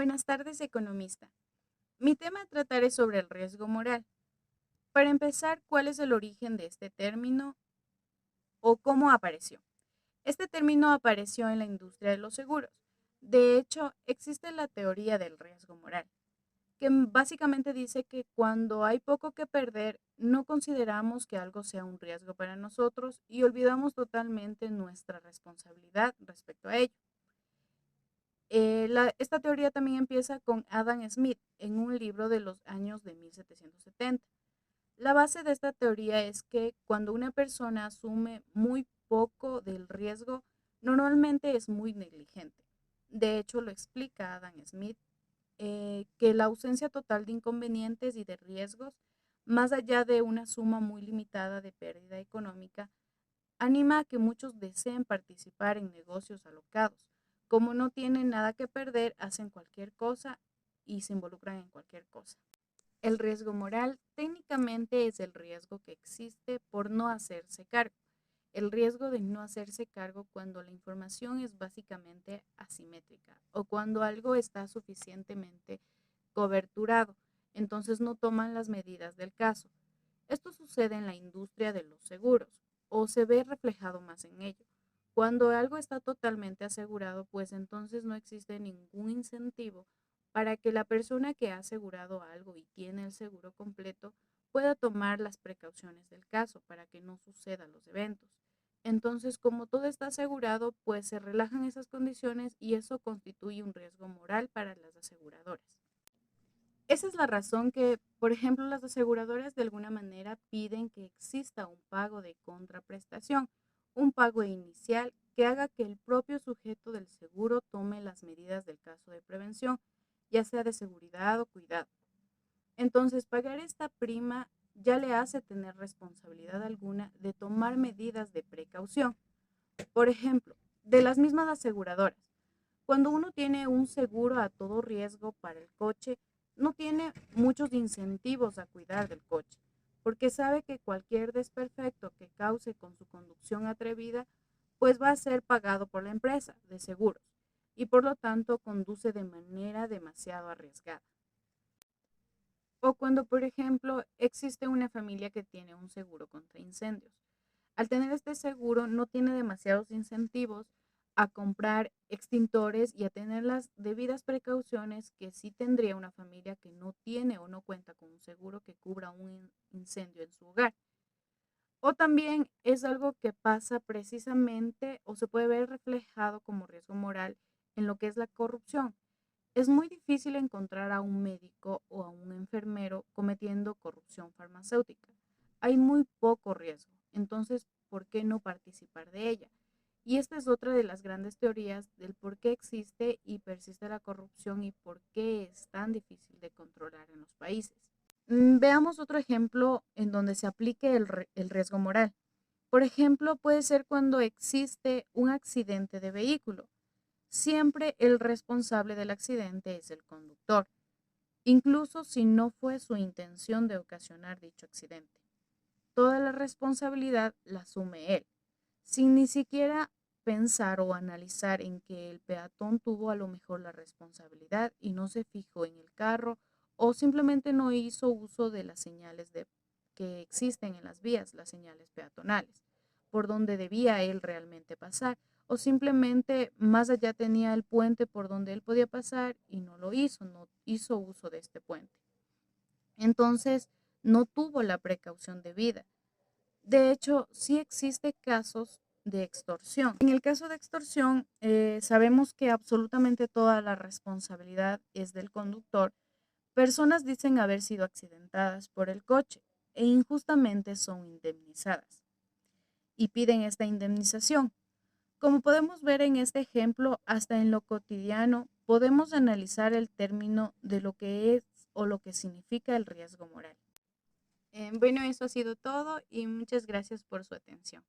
Buenas tardes, economista. Mi tema a tratar es sobre el riesgo moral. Para empezar, ¿cuál es el origen de este término o cómo apareció? Este término apareció en la industria de los seguros. De hecho, existe la teoría del riesgo moral, que básicamente dice que cuando hay poco que perder, no consideramos que algo sea un riesgo para nosotros y olvidamos totalmente nuestra responsabilidad respecto a ello. Esta teoría también empieza con Adam Smith en un libro de los años de 1770. La base de esta teoría es que cuando una persona asume muy poco del riesgo, normalmente es muy negligente. De hecho, lo explica Adam Smith, que la ausencia total de inconvenientes y de riesgos, más allá de una suma muy limitada de pérdida económica, anima a que muchos deseen participar en negocios alocados. Como no tienen nada que perder, hacen cualquier cosa y se involucran en cualquier cosa. El riesgo moral técnicamente es el riesgo que existe por no hacerse cargo. El riesgo de no hacerse cargo cuando la información es básicamente asimétrica o cuando algo está suficientemente coberturado, entonces no toman las medidas del caso. Esto sucede en la industria de los seguros o se ve reflejado más en ello. Cuando algo está totalmente asegurado, pues entonces no existe ningún incentivo para que la persona que ha asegurado algo y tiene el seguro completo pueda tomar las precauciones del caso para que no sucedan los eventos. Entonces, como todo está asegurado, pues se relajan esas condiciones y eso constituye un riesgo moral para las aseguradoras. Esa es la razón que, por ejemplo, las aseguradoras de alguna manera piden que exista un pago de contraprestación, un pago inicial que haga que el propio sujeto del seguro tome las medidas del caso de prevención, ya sea de seguridad o cuidado. Entonces, pagar esta prima ya le hace tener responsabilidad alguna de tomar medidas de precaución. Por ejemplo, de las mismas aseguradoras. Cuando uno tiene un seguro a todo riesgo para el coche, no tiene muchos incentivos a cuidar del coche, porque sabe que cualquier desperfecto que cause con su conducción atrevida, pues va a ser pagado por la empresa de seguros y por lo tanto conduce de manera demasiado arriesgada. O cuando, por ejemplo, existe una familia que tiene un seguro contra incendios. Al tener este seguro no tiene demasiados incentivos a comprar extintores y a tener las debidas precauciones que sí tendría una familia que no tiene o no cuenta con un seguro que cubra un incendio en su hogar. O también es algo que pasa precisamente o se puede ver reflejado como riesgo moral en lo que es la corrupción. Es muy difícil encontrar a un médico o a un enfermero cometiendo corrupción farmacéutica. Hay muy poco riesgo, entonces, ¿por qué no participar de ella? Y esta es otra de las grandes teorías del por qué existe y persiste la corrupción y por qué es tan difícil de controlar en los países. Veamos otro ejemplo en donde se aplique el riesgo moral. Por ejemplo, puede ser cuando existe un accidente de vehículo. Siempre el responsable del accidente es el conductor, incluso si no fue su intención de ocasionar dicho accidente. Toda la responsabilidad la asume él, sin ni siquiera pensar o analizar en que el peatón tuvo a lo mejor la responsabilidad y no se fijó en el carro o simplemente no hizo uso de las señales que existen en las vías, las señales peatonales, por donde debía él realmente pasar, o simplemente más allá tenía el puente por donde él podía pasar y no lo hizo, no hizo uso de este puente. Entonces, no tuvo la precaución debida. De hecho, sí existe casos de extorsión. En el caso de extorsión, sabemos que absolutamente toda la responsabilidad es del conductor. Personas dicen haber sido accidentadas por el coche e injustamente son indemnizadas y piden esta indemnización. Como podemos ver en este ejemplo, hasta en lo cotidiano podemos analizar el término de lo que es o lo que significa el riesgo moral. Bueno, eso ha sido todo y muchas gracias por su atención.